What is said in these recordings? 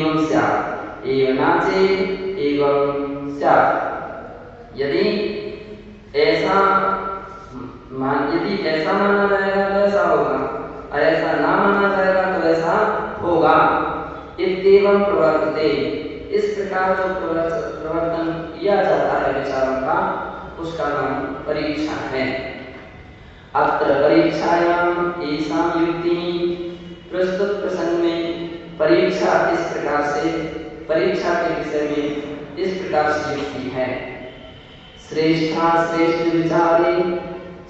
एवं स्यात्, एवनाचे एवं स्यात्। यदि ऐसा माना जाएगा तो ऐसा होगा, और ऐसा ना माना जाएगा तो ऐसा होगा। इत्येवं प्रवर्तते, इस प्रकार जो प्रवर्तन किया जाता है विचारों का, उसका नाम परीक्षा है। अत्र परीक्षायाम एषां युक्ति, प्रस्तुत प्रसंग में परीक्षा इस प्रकार से, परीक्षा के विषय में इस प्रकार से युक्ति है। श्रेष्ठा श्रेष्ठ विचारे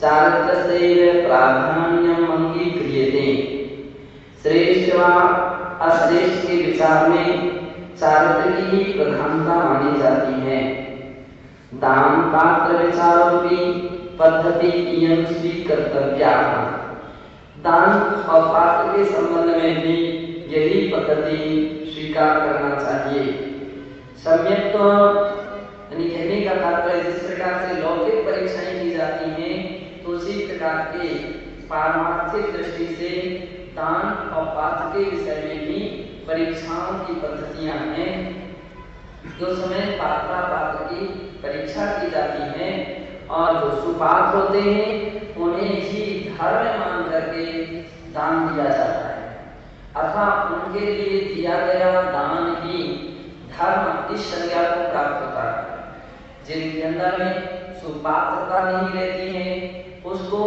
चारित्रस्यैव प्राधान्यम अंगीक्रियते। श्रेष्ठ व अश्रेष्ठ के विचार में चारित्र की ही प्रधानता मानी जाती है। दान पात्र विचारोपि पद्धति इयं स्वीकर्तव्या। दान और पात्र के संबंध में भी यही पद्धति स्वीकार करना चाहिए। सम्यक्त्व यानी कहने का तात्पर्य, जिस प्रकार से लौकिक परीक्षाएं की जाती हैं, तो उसी प्रकार के पारमार्थिक दृष्टि से दान और पात्र के विषय में भी परीक्षाओं की पद्धतियां हैं। जो समय पात्रा पात्र की परीक्षा की जाती है, और जो सुपात्र होते हैं उन्हें ही धर्म मान करके दान दिया जाता है, अथवा उनके लिए दिया गया दान ही धर्म इस संज्ञा को प्राप्त होता है। जिनके अंदर में सुपात्रता नहीं रहती है, उसको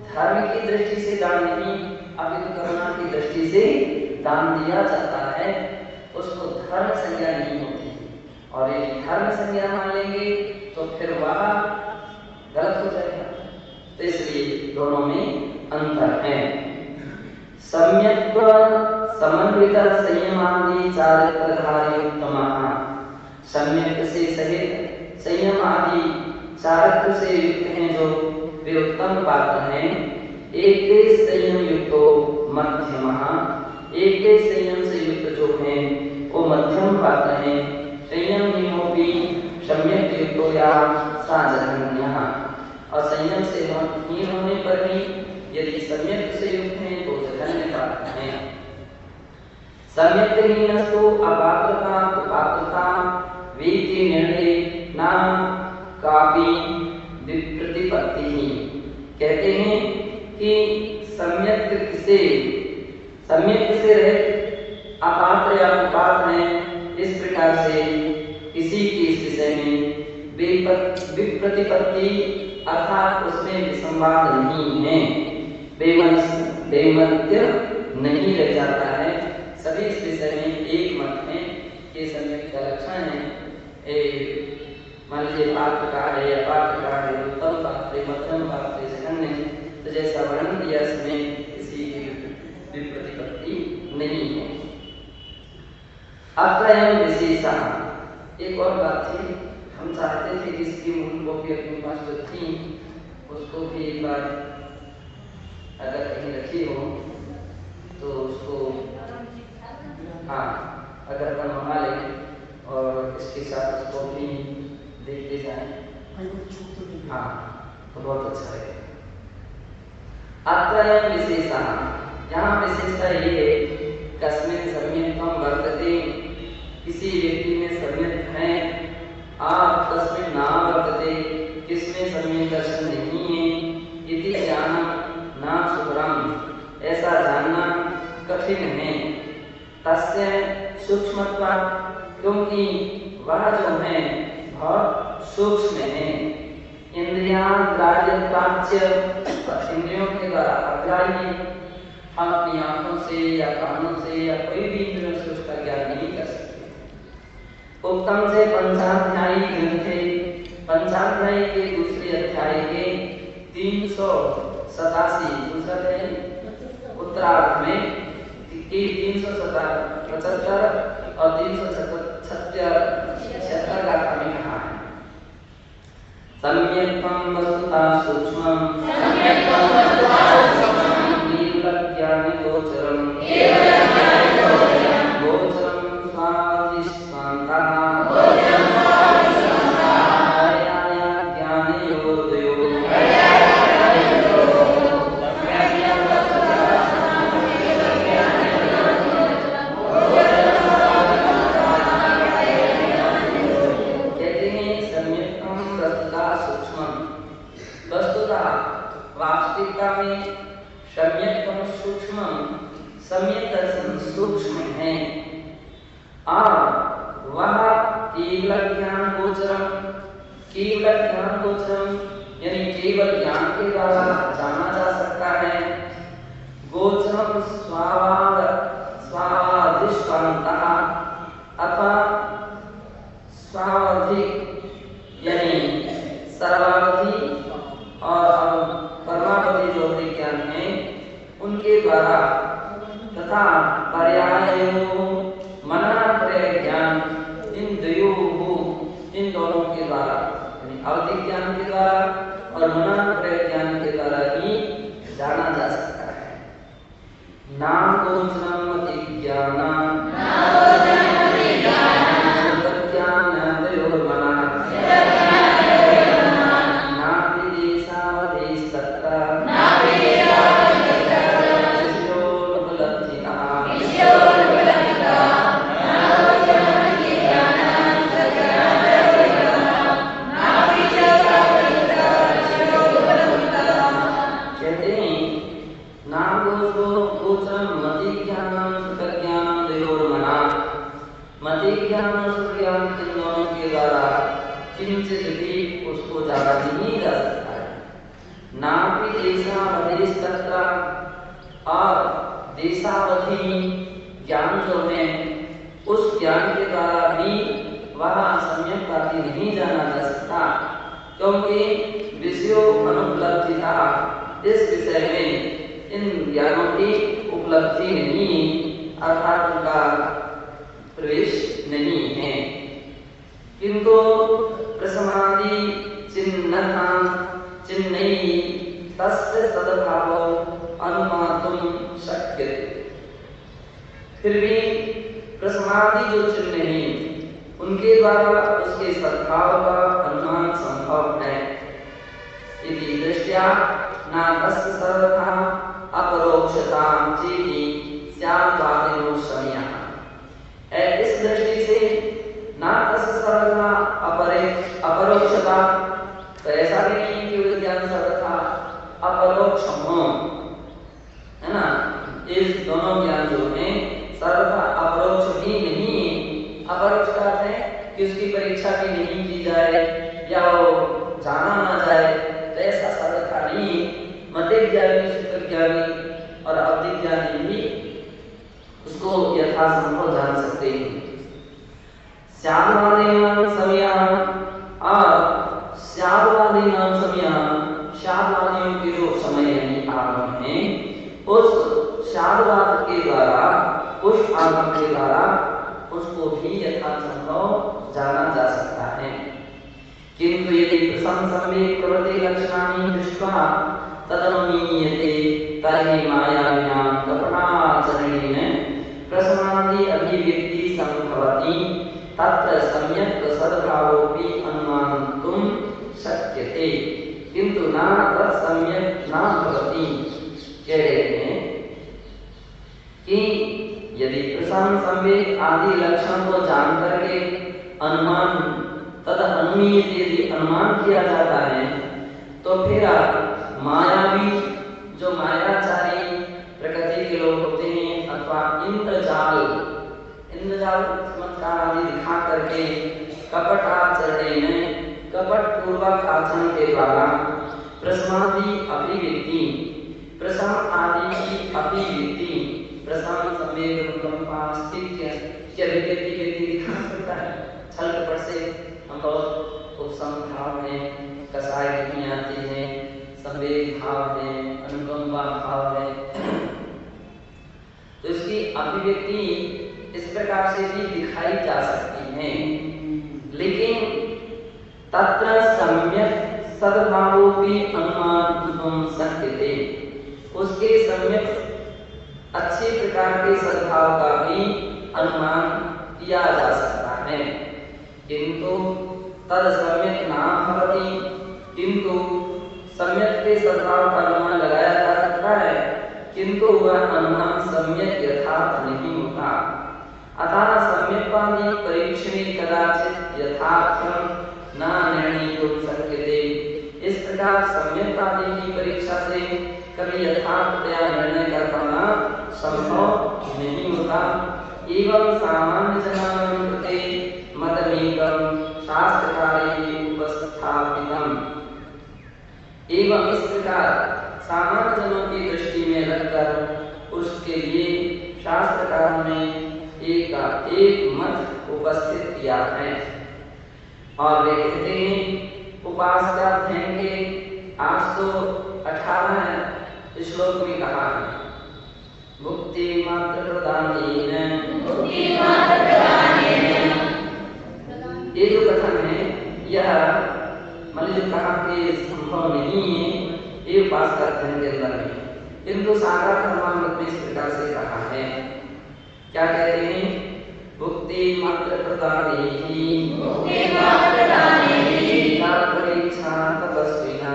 धर्म की दृष्टि से दान नहीं, अपितु करुणा की दृष्टि से दान दिया जाता है, उसको धर्म संज्ञा नहीं होती। और यदि धर्म संज्ञा मान लेंगे तो फिर वह गलत हो जाएगा। तो इसलिए दोनों में अंतर है। सम्यक्त्व समन्वित संयमादि चारित्रधारी उत्तमः, सम्यक से सहित संयम आदि चारित्र से युक्त हैं जो वे उत्तम पात्र हैं। एक संयम युक्तो मध्यमः, एक संयम से युक्त जो हैं वो मध्यम पात्र हैं। संयम नियोपि सम्यक युक्तो या साजन्यः, और संयम से हीन होने पर भी यदि सम्यक से युक्त हैं तो जघन्य पात्र हैं। सम्यक हीनस्तु अपात्रता कुपात्रता वीति निर्णय न कापि विप्रतिपत्ति ही। कहते हैं कि सम्यक से रहित अपात्र या कुपात्र हैं, इस प्रकार से किसी की इस विषय में विप्रतिपत्ति अर्थात उसमें विसंवाद नहीं है, बेमत्य नहीं रह जाता है। सभी इस विषय में एक मत है कि सम्यक का लक्षण है। मान लीजिए पात्र का है या पात्र का है, उत्तम पात्र, मध्यम पात्र, जघन्य, तो जैसा वर्णन किया इसमें किसी की विप्रतिपत्ति नहीं है। अत्रयम विशेषा, एक और बात थी, हम चाहते थे कि इसकी मूल कॉपी अपने पास जो थी उसको भी एक बार अगर कहीं रखी हो तो उसको अगर अपन मंगा लें और इसके साथ उसको भी देखते जाएं, तो बहुत अच्छा है। अत्रयम विशेषा, यहाँ विशेषता ये है, कस्मिन् सम्यक्त्वं वर्तते, किसी व्यक्ति में सम्यक है, आप तस्मिन् न वर्तते, किसमें सम्यक दर्शन नहीं है। इति ज्ञानं न शुभ्रम, ऐसा जानना कठिन है। तस्य सूक्ष्मत्वात्, क्योंकि वह जो है बहुत सूक्ष्म है। इंद्रियां ग्राह्यत्वाच्च, इंद्रियों के द्वारा अग्राह्य, हम अपनी आंखों से या कानों से या कोई भी इंद्रियों से उसका ज्ञान नहीं कर सकते। उत्तम से पंचाध्यायी ग्रंथे, पंचाध्यायी के दूसरे अध्याय के 387 उत्तरार्ध में 375 और 376 गाथा में कहा है, सम्यक्त्वं वस्तुतः सूक्ष्मं ज्ञानगोचरं गोचरं स्वादिष्टान्तः ज्ञानयोदयो गोचरम यानी केवल ज्ञान के द्वारा जाना जा सकता है। गोचरम स्वादिष्टान्तः अथवा स्वावधि यानी सर्वावधि और परमावधि जो विज्ञान है उनके द्वारा तथा पर्यायों मनात्रय ज्ञान इन दोनों के द्वारा यानी अवधि ज्ञान के द्वारा और मनात्रय ज्ञान के द्वारा ही जाना जा सकता है। नाम गोचरम मति ज्ञानम और देशावधि ज्ञान जो है उस ज्ञान के द्वारा भी वहाँ सम्यक प्राप्ति नहीं जाना जा सकता, क्योंकि विषयों अनुपलब्धिता इस विषय में इन ज्ञानों की उपलब्धि नहीं अर्थात उनका प्रवेश नहीं है। किंतु प्रसमादि चिन्हैः तस्य सद्भावो अनुमातुं शक्यते। फिर भी प्रसमादि जो चिन्ह हैं उनके द्वारा उसके सद्भाव का अनुमान संभव है। इति दृष्ट्या न तस्य सर्वथा अपरोक्षतां चेति स्याद्वादिनो शम्यः। इस दृष्टि से न तस्य सर्वथा अपरोक्षता तो ऐसा भी नहीं कि विज्ञान सर्वथा अपरोक्ष हो, है ना। इस दोनों ज्ञान जो है सर्वथा अपरोक्ष भी नहीं है। अपरोक्ष का अर्थ है कि उसकी परीक्षा भी नहीं की जाए या वो जाना ना जाए, तो ऐसा सर्वथा नहीं। मध्य ज्ञानी सूत्र ज्ञानी और अवधि ज्ञानी भी उसको यथासंभव जान सकते हैं। श्यामवादीनां समयान और श्यामवादीनां समयान श्यामवादियों के जो समय यानी आगम है उस श्यामवाद के द्वारा उस आगम के द्वारा उसको भी यथासंभव जाना जा सकता है। किंतु यदि प्रसंसम्ये प्रवृत्ति लक्षणानि दृष्ट्वा तदनुमीयते तर्हि मायाव्यां कपटाचरणेन प्रसमादि अभिव्यक्ति संभवति तत्र सम्यक् सद्भावोऽपि अनुमातुं शक्यते किंतु न तत् सम्यक् न भवति। कह रहे हैं कि यदि प्रसंसम्ये आदि लक्षण को जान करके अनुमान तद अनुमीयते यदि अनुमान किया जाता है तो फिर मायावी जो मायाचारी प्रकृति के लोग होते हैं अथवा इंद्रजाल चमत्कार आदि दिखा करके कपटाचरण में कपट पूर्वक आचरण के द्वारा प्रसमादि अभिव्यक्ति प्रसम आदि की अभिव्यक्ति प्रसम संवेद अनुकंपास्तिक्य की अभिव्यक्ति व्यक्ति दिखा सकता है। छल कपट से हम बहुत उपसम भाव है, कसाय नहीं आती है, संवेद भाव है, अनुकंपा भाव है, तो इसकी अभिव्यक्ति इस प्रकार से भी दिखाई जा सकती है। लेकिन तत्र सम्यक सद्भावोऽपि अनुमातुं शक्यते, उसके सम्यक अच्छे प्रकार के सद्भाव का भी अनुमान किया जा सकता है। किंतु तद सम्यक न भवति, किंतु सम्यक के सद्भाव का अनुमान लगाया जा सकता है किंतु वह अनुमान सम्यक यथार्थ नहीं होता। अतः सम्यक्वादि परीक्षणे कदाचित यथार्थं न निर्णीतुं शक्यते। इस प्रकार सम्यक्वादि की परीक्षा से कभी यथार्थतया निर्णय कर पाना संभव नहीं होता। एवं सामान्य जनानां कृते मतमेकं शास्त्रकारैः उपस्थापितम् एवं इस प्रकार सामान्य जनों की दृष्टि में रखकर उसके लिए शास्त्रकारों ने एक मत उपस्थित किया है। और वे कहते हैं उपासकाध्ययन के 818 श्लोक में कहा है मुक्ति मात्र प्रदानेन ये जो कथन है यह मतलब कहा कि संभव नहीं है ये उपासकाध्ययन के अंदर में, किंतु सागर धर्मामृत में इस प्रकार से कहा है। क्या कहते हैं मुक्ति मात्र प्रदानेहि परीक्षा तपस्विना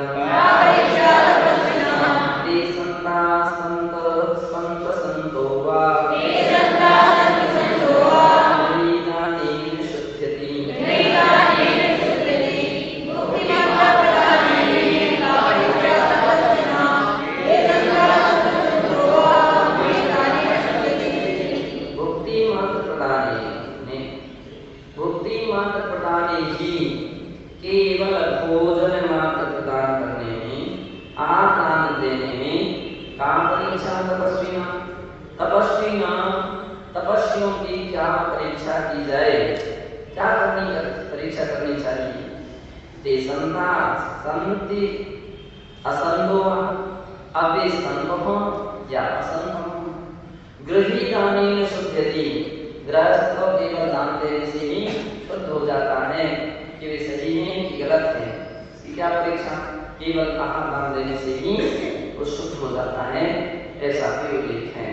ते संता संत संतो वा नैनानेन शुध्यति। केवल भोजन मात्र प्रदान करने में, आहार देने में काम परीक्षा तपस्वियों की क्या परीक्षा की जाए, क्या परीक्षा करनी चाहिए। ते संता संति असंतो अवे संतो या असंतो गृहीतानेन शुद्धति। गृहस्थ को केवल दान देने से ही शुद्ध हो जाता है कि वे सही हैं कि गलत हैं। क्या परीक्षा केवल आहार दान देने से ही वो शुद्ध हो जाता है, ऐसा भी उल्लेख है।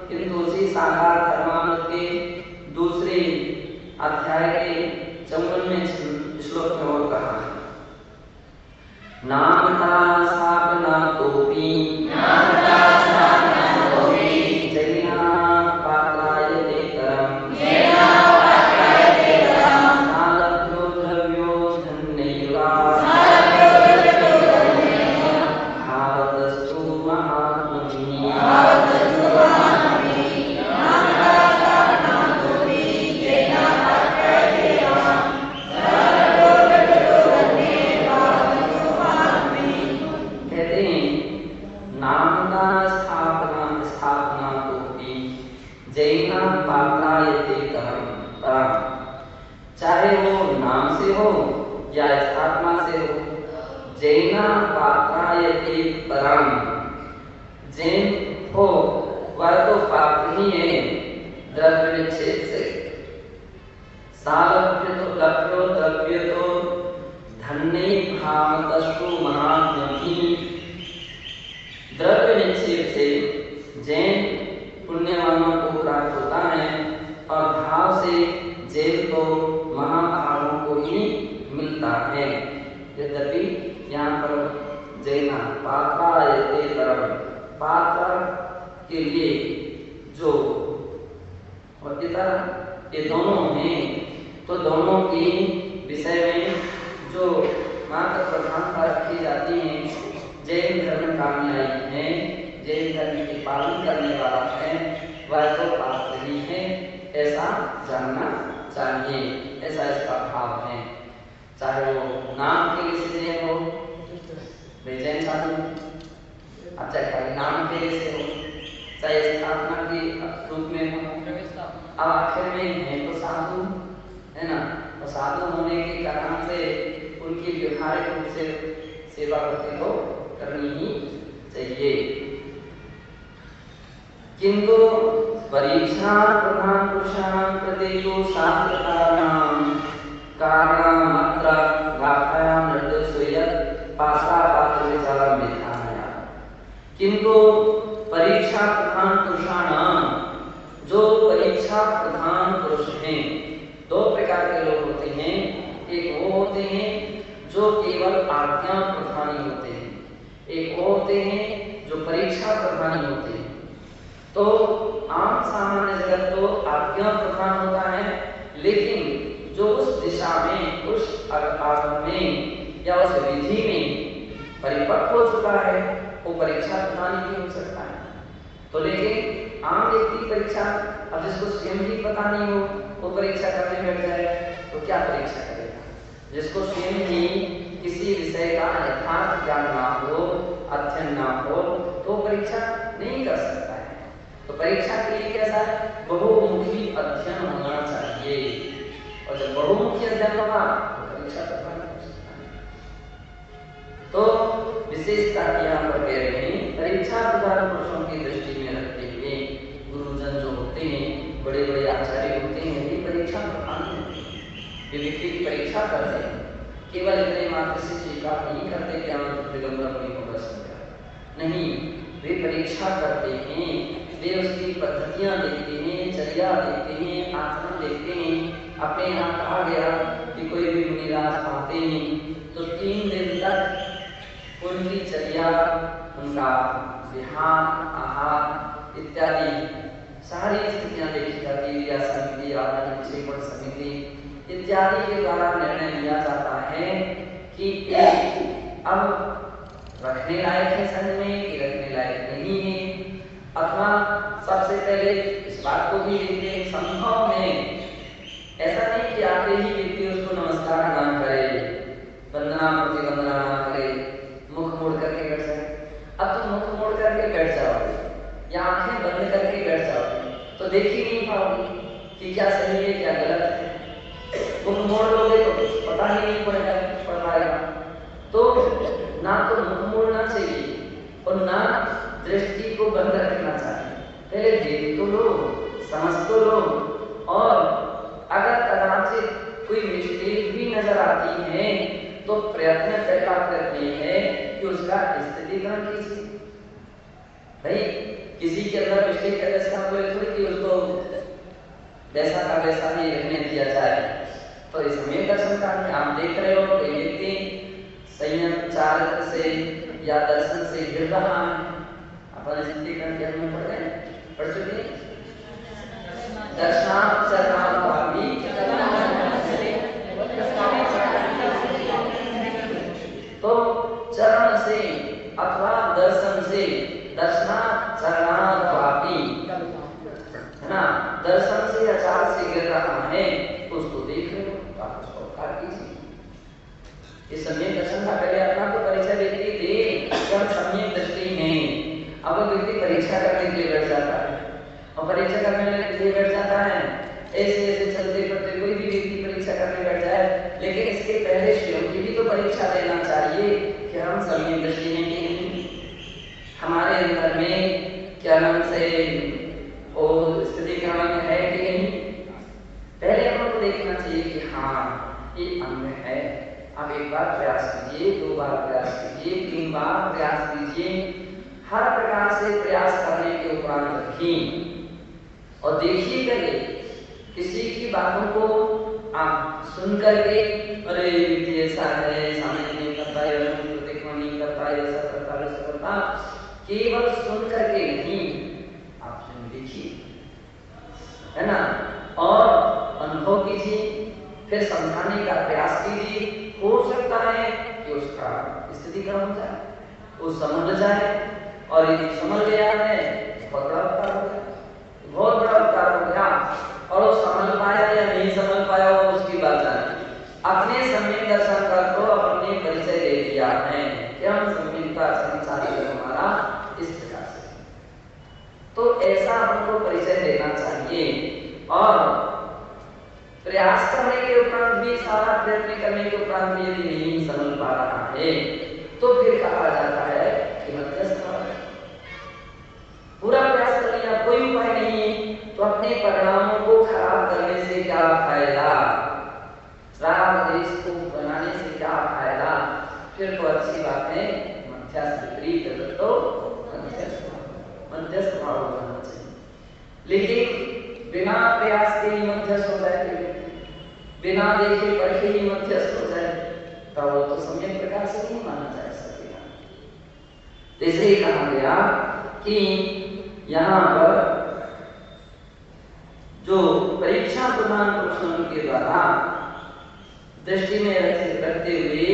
किंतु उसी साकार धर्मामृत के दूसरे अध्याय के 54वें श्लोक में और कहा नामता स्थापना तोपि जैना पात्रायते तरम सालभ्यो द्रव्यो धन्यैवा भारतस्तु महात्मनि। चाहे वो नाम से हो या स्थापना से हो, जैना पात्रायते परम, जैन हो वह तो पात्र ही है द्रव्य निक्षेप से। सालभ्य तो द्रव्य तो धन्य भावतस्तु महात्मनि। द्रव्य निक्षेप से जैन पुण्यवानों को प्राप्त होता है और भाव से जैन को महाभावों को ही मिलता है। यद्यपि यहाँ पर जैना पात्रायते परम, पात्र के लिए जो और इतर ये दोनों हैं, तो दोनों की विषय में जो मात्र प्रधानता रखी जाती है, जैन धर्म का अनुयायी है, जैन धर्म के पालन करने वाला है, वह तो पात्र ही है, ऐसा जानना चाहिए। ऐसा इसका भाव है। चाहे वो नाम के लिए से हो, जैन साधु, अब चाहे नाम के लिए से हो, चाहे स्थापना के रूप में हो, अब आखिर में है तो साधु है ना, तो साधु होने के कारण से उनकी व्यवहारिक रूप से सेवा करते को करनी ही चाहिए। किंतु परीक्षा प्रधान पुरुषाणां प्रदेशो शास्त्रकाराणां कारणामात्र गाथायां निर्देशो यत् पाशापात्र विचारं विधानया। किंतु परीक्षा प्रधान पुरुषाणां, जो परीक्षा प्रधान पुरुष हैं, दो प्रकार के लोग होते हैं। एक वो होते हैं जो केवल आज्ञा प्रधानी होते हैं, एक वो होते हैं जो परीक्षा प्रधानी होते हैं। तो आम सामान्य जगत तो आज्ञा प्रधान होता है, लेकिन जो उस दिशा में, उस आगम में या उस विधि में परिपक्व हो चुका है, वो परीक्षा प्रधान ही हो सकता है। तो लेकिन आम व्यक्ति परीक्षा, अब जिसको स्वयं ही पता नहीं हो वो परीक्षा करने बैठ जाए तो क्या परीक्षा करेगा। जिसको स्वयं ही किसी विषय का यथार्थ ज्ञान ना हो, अध्ययन ना हो, तो परीक्षा नहीं कर सकता है। तो परीक्षा के लिए कैसा है, बहुमुखी अध्ययन होना चाहिए, और जब बहुमुखी अध्ययन होगा तो परीक्षा करना हो सकता है। तो विशेषता यहाँ पर कह रहे हैं, परीक्षा प्रधान पुरुषों की दृष्टि में रखते हुए गुरुजन जो होते हैं, बड़े बड़े आचार्य होते हैं, ये परीक्षा प्रधान होते हैं, वे व्यक्ति की परीक्षा करते हैं, केवल इतने मात्र से स्वीकार नहीं करते कि हम दिगंबर मुनि को दर्शन कर, नहीं, वे परीक्षा करते हैं, वे उसकी पद्धतियां देखते हैं, चर्या देखते हैं, आचरण देखते हैं। अपने यहाँ कहा गया कि कोई भी मुनिराज आते हैं तो 3 दिन तक उनकी चर्या, उनका विहार, आहार इत्यादि सारी स्थितियां देखी जाती है, या समिति, आदरण समिति इत्यादि के द्वारा निर्णय लिया जाता है कि अब रखने लायक है संघ में कि रखने लायक नहीं है, अथवा सबसे पहले इस बात को भी देखते संभव में ऐसा नहीं कि आते ही व्यक्ति उसको नमस्कार ना करे, वंदना प्रतिवंदना ना करे, मुख मोड़ करके बैठ जाए। अब तुम मुख मोड़ करके बैठ जाओगे या आंखें बंद करके बैठ जाओगे तो देख ही नहीं पाओगे कि क्या सही है क्या गलत है। मुख मोड़ लोगे तो पता ही नहीं पड़ पाएगा। तो ना तो मुख मोड़ना चाहिए और ना दृष्टि को बंद रखना चाहिए, पहले देख तो लो, समझ तो लो, और अगर कदाचित कोई मिस्टेक भी नजर आती है तो प्रयत्न पहला करते हैं कि उसका स्थितिकरण कीजिए। भाई किसी के अंदर मिस्टेक है ऐसा कोई थोड़ी कि उसको वैसा का वैसा ही रहने दिया जाए। तो इस समय दर्शन काल में आप देख रहे हो कोई व्यक्ति संयम चारित्र से या दर्शन से गिर रहा है, अपन स्थितिकरण के अंदर पढ़ रहे हैं, पढ़ चुके हैं। तो चरण से अथवा दर्शन से, दर्शनाचरणाद्वापि है ना, दर्शन से या चाल से गिर रहा है उसको देख रहे हो तो आप उसको उपकार कीजिए। इस समय दर्शन का पहले अपना तो परीक्षा देती थी, जब समय दृष्टि में अब व्यक्ति परीक्षा करने के लिए बैठ जाता है और परीक्षा करने के लिए बैठ जाता है, ऐसे ऐसे चलते फिरते कोई भी व्यक्ति परीक्षा करने बैठ जाए, लेकिन इसके पहले स्वयं की भी तो परीक्षा लेना चाहिए कि हम समय दृष्टि में नहीं, हमारे अंदर में क्या नाम से वो स्थिति क्रमण है कि नहीं। पहले हमको देखना चाहिए कि हाँ ये अंग है। अब एक बार प्रयास कीजिए, 2 बार प्रयास कीजिए, 3 बार प्रयास कीजिए, हर प्रकार से प्रयास करने के उपरांत रखिए और देखिए पहले किसी की बातों को आप सुन करके अरे व्यक्ति ऐसा है, सामने नहीं करता है, प्रतिक्रिया नहीं करता है, ऐसा करता है, वैसा करता, केवल सुन करके नहीं, आप सुन देखिए, है ना, और अनुभव कीजिए, फिर समझाने का प्रयास कीजिए। हो सकता है कि उसका स्थितिकरण हो जाए, वो समझ जाए, और यदि समझ गया है बहुत बड़ा उपकार हो गया, बहुत बड़ा उपकार हो गया, और वो समझ पाया या नहीं समझ पाया वो उसकी बात है। अपने समय दर्शन कर तो अपने परिचय दे दिया है कि हम समय का संचारी हमारा इस प्रकार से, तो ऐसा हमको परिचय देना चाहिए। और प्रयास करने के उपरांत भी, सारा प्रयत्न करने के उपरांत भी यदि नहीं समझ पा रहा है तो फिर कहा जाता है कि मध्यस्थ पूरा प्रयास कर लिया, कोई उपाय नहीं, तो अपने परिणामों को खराब करने से क्या फायदा, राग देश को बनाने से क्या फायदा, फिर तो अच्छी बात है मध्यस्थ विपरीत तो मध्यस्थ भाव होना चाहिए। लेकिन बिना प्रयास के ही मध्यस्थ हो जाए, बिना देखे पढ़े ही मध्यस्थ हो जाए, तो वो तो सम्यक प्रकार से नहीं माना जा सकेगा। जैसे ही कहा गया कि यहाँ पर जो परीक्षा प्रदान पुरुषों के द्वारा दृष्टि में रखते हुए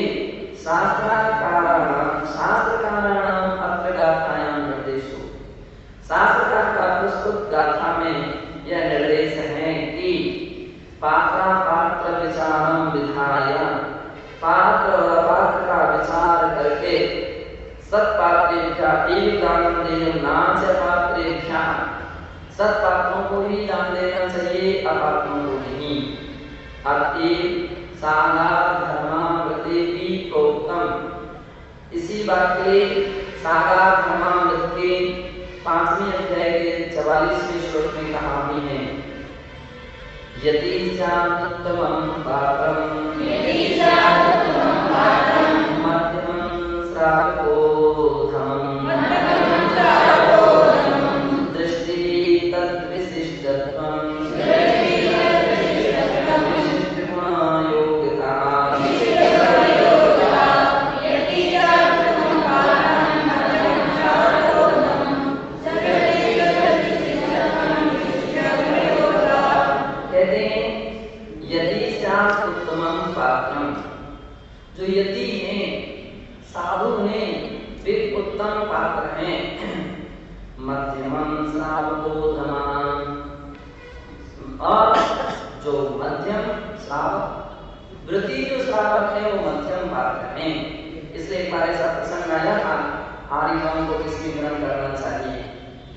शास्त्रकाराणाम अत्र गाथायाम निर्देशो, शास्त्रकार का प्रस्तुत गाथा में यह निर्देश है कि पात्र विचारम विधाय, पात्र और अपात्र सत्पात्रेभ्यः एव दानं देयं न च पात्रेभ्यः। सत्पात्रों को ही दान देना चाहिए, अपात्रों को नहीं। अतएव साला धर्मामृतेपि प्रोक्तम। इसी बात के साला धर्मामृत के 5वें अध्याय के 44वें श्लोक में कहा भी है, यदि चात्तमं पात्रं मध्यमं श्रावकोधमं दृष्टिः तद्विशिष्टत्वं जो यति हैं, साधु हैं, वे उत्तम पात्र हैं। मध्यमं श्रावकोधमं, और जो मध्यम श्रावक, व्रती जो श्रावक है वो मध्यम पात्र हैं। इसलिए एक बार ऐसा प्रसंग आया था, आर्यवन को किसमें ग्रहण करना चाहिए,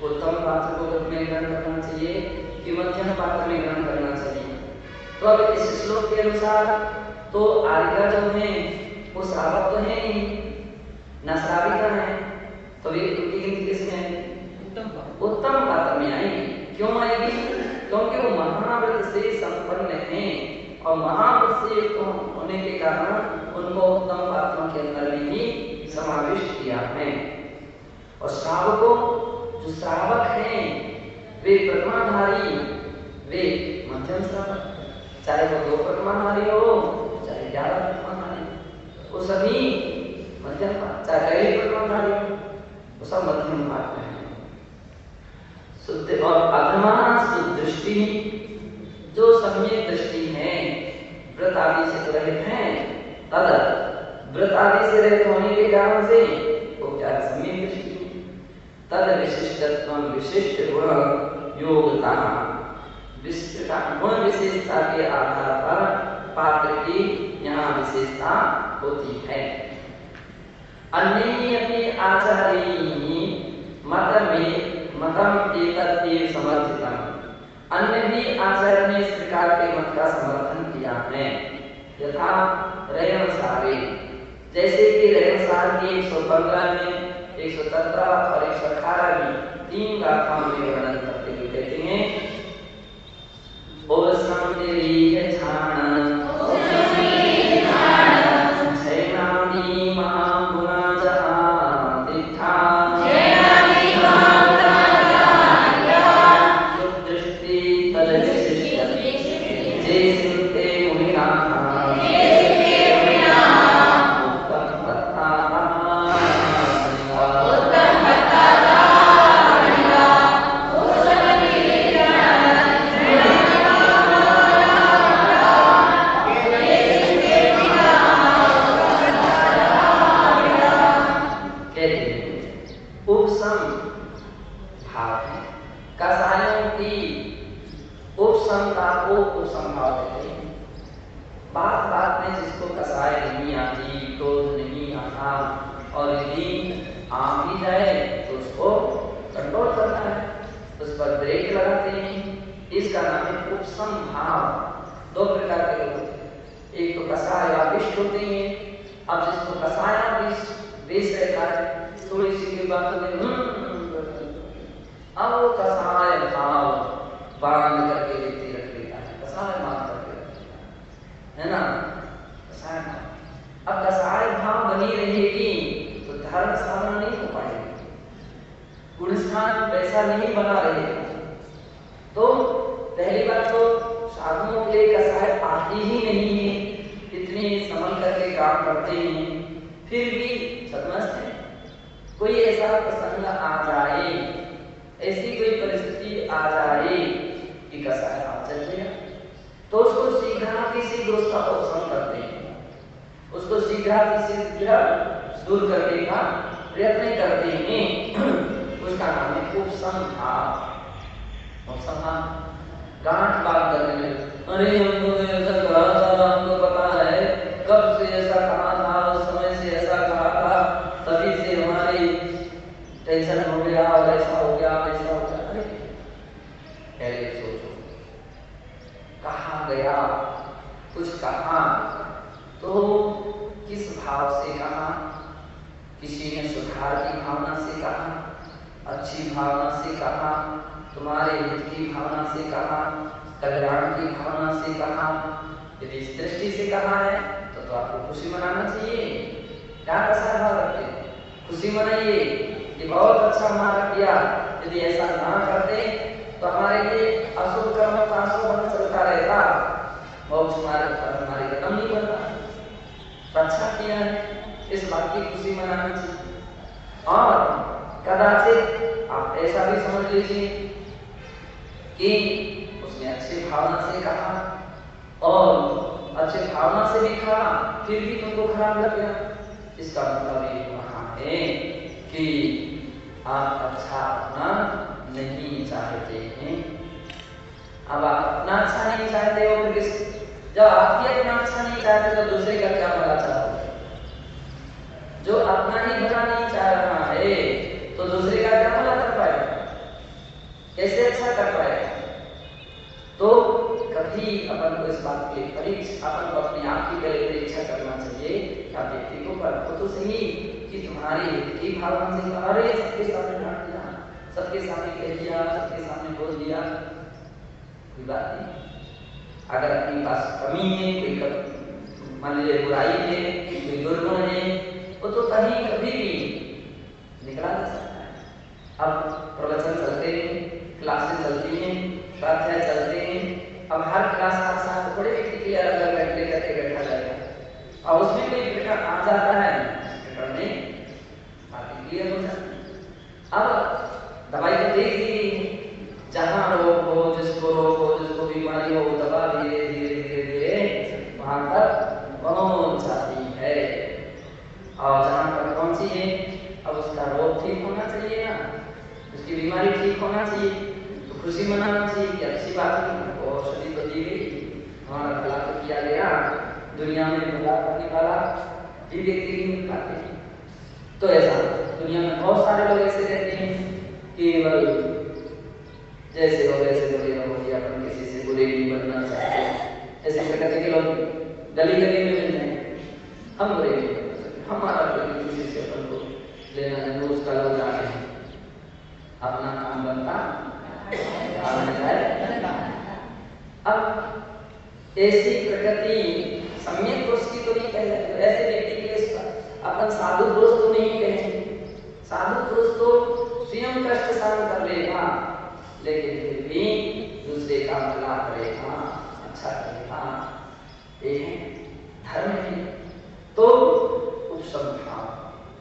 उत्तम पात्र को में ग्रहण करना चाहिए कि मध्यम पात्र में ग्रहण करना चाहिए। तो अब इस श्लोक के अनुसार तो आर्या जो है वो श्रावक तो है नहीं, न श्राविका है, तो वे उनकी गिनती किसमें है, उत्तम पात्र में आएगी। क्यों आएगी? क्योंकि वो महाव्रत से संपन्न है और महाव्रत से युक्त होने के कारण उनको उत्तम पात्रों के अंदर में ही समाविष्ट किया है। और श्रावकों, जो श्रावक हैं वे प्रतिमाधारी, वे मध्यम श्रावक, चाहे वो 2 प्रतिमाधारी हो चाहे 11 प्रतिमाधारी, वो सभी मध्यम, चाहे पहली प्रतिमाधारी हो, वो सब मध्यम पात्र हैं। शुद्ध और अधमा सुदृष्टि, जो सम्यक दृष्टि है, व्रत आदि से रहित हैं, तद व्रत आदि से रहित होने के कारण से वो क्या सम्यक दृष्टि, तद विशिष्टत्वं, विशिष्ट गुण योग्यता, विशिष्टता गुण विशेषता के आधार पर पात्र की यहाँ विशेषता होती है। अन्य अपने आचार्य मतम एतद्देव समर्थितम, अन्य भी आचार्य ने इस प्रकार के मत का समर्थन किया है। यथा रेवसारे, जैसे कि रेवसार की 115 में, 117 और 118 में 3 गाथाओं में वर्णन करते हुए कहते हैं, तभी से हमारे पहले सोचो, कहाँ गया, कुछ कहा तो किस भाव से कहा, किसी ने सुधार की भावना से कहा, अच्छी भावना से कहा, तुम्हारे हित की भावना से कहा, कल्याण की भावना से कहा। यदि इस दृष्टि से कहा है तो आपको खुशी मनाना चाहिए। क्या कैसा भाव रखते हैं, खुशी मनाइए कि बहुत अच्छा हमारा किया। यदि ऐसा ना करते तो हमारे लिए अशुभ कर्म का अशुभ चलता रहता, मोक्ष मार्ग पर हमारे कदम नहीं बढ़ता। अच्छा किया है, इस बात की खुशी मनाना चाहिए। और कदाचित आप ऐसा भी समझ लीजिए कि उसने अच्छी भावना से कहा और अच्छे भावना से भी कहा, फिर भी तुमको खराब लग गया। इसका मतलब ये वहां है कि आप अच्छा अपना नहीं चाहते हैं। अब आप अपना अच्छा नहीं चाहते हो, फिर जब आप ही अपना अच्छा नहीं चाहते तो दूसरे का क्या भला चाहोगे? जो अपना ही भला नहीं चाह रहा है तो दूसरे का क्या भला कर पाएगा, कैसे अच्छा कर पाएगा? तो कभी अपन को इस बात की परीक्षा, अपन को अपने आप की पहले परीक्षा करना चाहिए। आप व्यक्ति को परखो तो सही कि तुम्हारी हित की भावना से अरे सबके सामने डांट दिया, सबके सामने कह दिया, सबके सामने बोल दिया, कोई बात नहीं। अगर अपने पास कमी है, कोई मान लीजिए बुराई है, कोई दुर्गुण है, वो तो कहीं कभी भी निकला जा सकता है। अब प्रवचन चलते हैं, क्लासेस चलती हैं, स्वाध्याय चलते हैं। अब हर क्लास हर साथ थोड़े व्यक्ति के अलग अलग बैठने करके बैठा जाएगा और उसमें कोई बेटा आ जाता है पढ़ने, बातें क्लियर हो जाती है। अब दवाई तो दे दी, जहां रोग हो, जिसको रोग हो, जिसको बीमारी हो, दवा धीरे धीरे धीरे धीरे वहां तक पहुंच जाती है। और जहां पर पहुंची है, अब उसका रोग ठीक होना चाहिए ना, उसकी बीमारी ठीक होना चाहिए, तो खुशी मनाना चाहिए कि अच्छी बात है, औषधि तो दी गई, हमारा भला तो किया गया। दुनिया में भला करने वाला भी व्यक्ति नहीं मिल पाते। तो ऐसा दुनिया में बहुत सारे लोग ऐसे रहते हैं कि केवल जैसे हो वैसे बोले रहो, कि अपन किसी से बुरे नहीं बनना चाहते। ऐसे प्रकार के लोग गली गली में मिल जाएंगे, हम बुरे नहीं बनना चाहते, हमारा कोई किसी से अपन को लेना है, रोज का लोग आते हैं, अपना काम बनता अब ऐसी प्रकृति सम्यक पुरुष की तो नहीं कहते, तो ऐसे व्यक्ति के लिए अपन साधु पुरुष तो नहीं कहेंगे। साधु पुरुष तो स्वयं कष्ट सहन कर लेगा, लेकिन फिर भी दूसरे का भला करेगा, अच्छा करेगा, ये धर्म है। तो उपसंहार,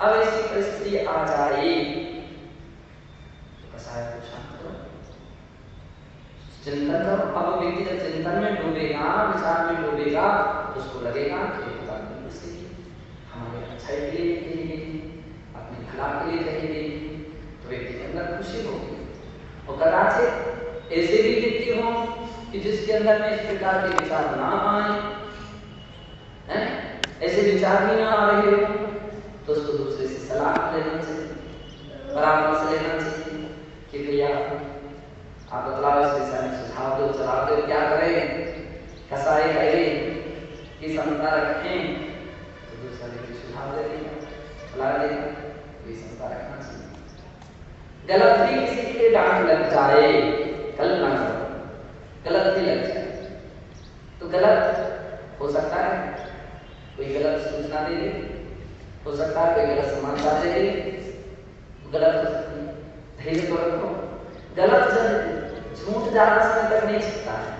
अब ऐसी परिस्थिति आ जाए, चिंतन करो। अब व्यक्ति जब चिंतन में डूबेगा, विचार में डूबेगा, तो उसको लगेगा कि हमारे अच्छाई के लिए कही गई, अपने भला के लिए कही गई, तो व्यक्ति के अंदर खुशी होगी। और कदाचित ऐसे भी व्यक्ति हों कि जिसके अंदर में इस प्रकार के विचार ना आए, ऐसे विचार भी ना आ रहे हो, तो उसको दूसरे से सलाह लेना चाहिए, परामर्श लेना चाहिए कि भैया आप बतलाओ, इस विषय में सुझाव दो, चला दो, क्या करें, कसाई करें कि संस्था रखें, तो दूसरा व्यक्ति सुझाव दे देगा, सलाह देगा, ये संस्था रखना चाहिए। गलत भी किसी के डांट लग जाए, कल्पना करो, गलत भी लग जाए, तो गलत हो सकता है, कोई गलत सूचना दे दे, हो सकता है कोई गलत समाचार दे दे, गलत हो सकती है, धैर्य तो रखो। गलत झूठ ज्यादा समय तक नहीं सकता है,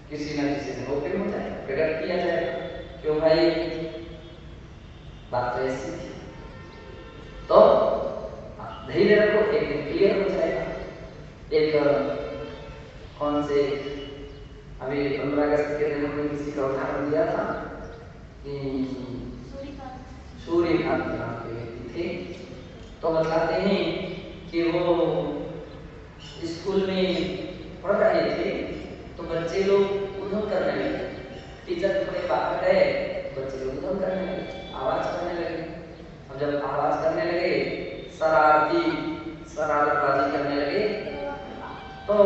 किसी न किसी से मौके हो जाए, प्रकट किया जाए, क्यों भाई बात तो ऐसी थी, तो धैर्य रखो, एक दिन क्लियर हो जाएगा। एक कौन से अभी 15 अगस्त के दिन हमने किसी का उदाहरण दिया था कि सूर्यकांत नाम के व्यक्ति थे, तो बताते हैं कि वो स्कूल में पढ़ रहे थे, तो बच्चे लोग उधम करने लगे, टीचर थोड़े बाहर गए, बच्चे लोग उधम करने लगे, आवाज करने लगे। अब जब आवाज करने लगे, शरारतबाजी करने लगे, तो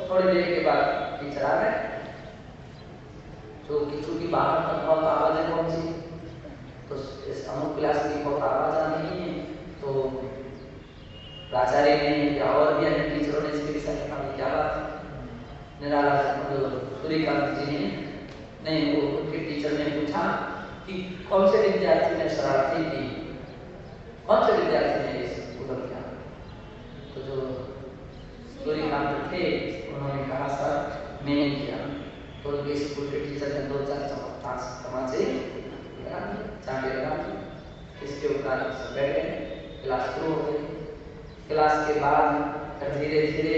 थोड़ी देर के बाद टीचर आ गए, तो चूंकि बाहर तक बहुत आवाजें पहुंची, तो इस अमुक क्लास की बहुत आवाज आ रही है, तो प्राचार्य ने या और भी अन्य टीचरों ने इसके विषय में कहा क्या बात, निराला सूर्यकांत जी ने नहीं, वो उनके टीचर ने पूछा कि कौन से विद्यार्थी ने शरारती की, कौन से विद्यार्थी ने इस उधर किया। तो जो सूर्यकांत थे उन्होंने कहा सर मैंने किया। तो उनके स्कूल के टीचर ने 2-4 तमाचे चांटे लगा, इसके ऊपर बैठ गए, क्लास शुरू हो गई। क्लास के बाद धीरे धीरे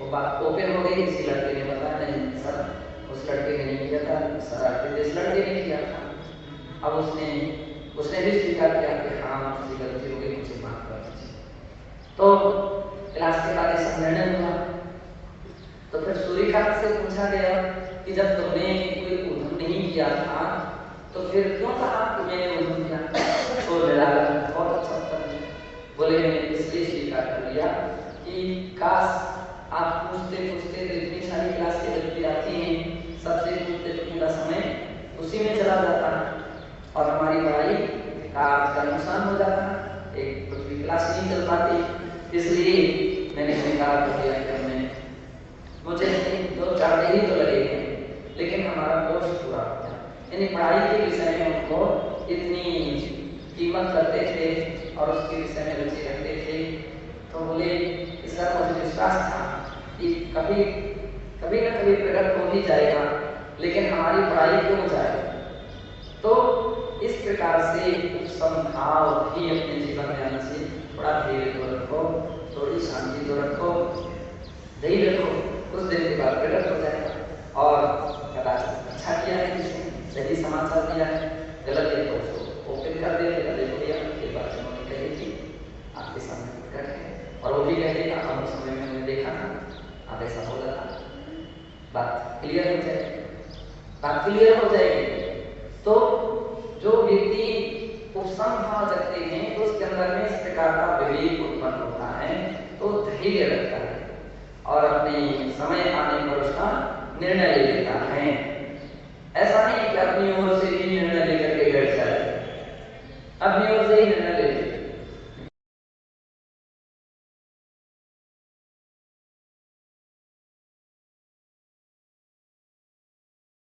वो बात ओपन हो गई। किसी लड़के ने बताया नहीं सर उस लड़के ने नहीं किया था, सर इस लड़के ने किया था। अब उसने भी स्वीकार किया कि हाँ मुझसे गलती हो गई, मुझे माफ कर दीजिए। तो क्लास के बाद ऐसा निर्णय हुआ। तो फिर सूर्यकांत से पूछा गया कि जब तुमने कोई उधम नहीं किया था तो फिर क्यों कहा कि मैंने उधम किया। तो निराला बहुत अच्छा उत्तर दिया, बोले मैंने इसलिए स्वीकार कर लिया कि काश आप पूछते पूछते तो इतनी सारी क्लास के बच्चे आती हैं, सबसे पूछते तो पूरा समय उसी में चला जाता और हमारी पढ़ाई का नुकसान हो जाता, एक कुछ भी क्लास नहीं चल पाती। इसलिए मैंने स्वीकार कर लिया कि हमने मुझे 2-4 दिन ही तो लगेंगे लेकिन हमारा कोर्स पूरा हो गया। यानी पढ़ाई के विषय में उनको इतनी कीमत करते थे और उसके विषय में रुचि रखते थे। तो बोले इस तरह मुझे विश्वास था कि कभी न कभी प्रकट हो ही जाएगा, लेकिन हमारी पढ़ाई क्यों जाए। तो इस प्रकार से समभाव भी अपने जीवन में आने से थोड़ा धैर्य तो रखो, थोड़ी शांति तो रखो, धैर्य रखो, कुछ दिन के बाद प्रकट हो जाएगा। और कदाचित अच्छा किया है किसी सही समाचार दिया है, गलत है तो उसको ओपन कर दे, गलत हो गया ये बात उन्होंने कही थी आपके सामने प्रकट है। और वो भी कह देगा हम उस समय में हमने देखा था आप ऐसा हो रहा था, बात क्लियर हो जाएगी, बात क्लियर हो जाएगी। तो जो व्यक्ति उपसम भाव रखते हैं तो उसके अंदर में इस प्रकार का विवेक उत्पन्न होता है, तो धैर्य रखता है और अपने समय आने पर उसका निर्णय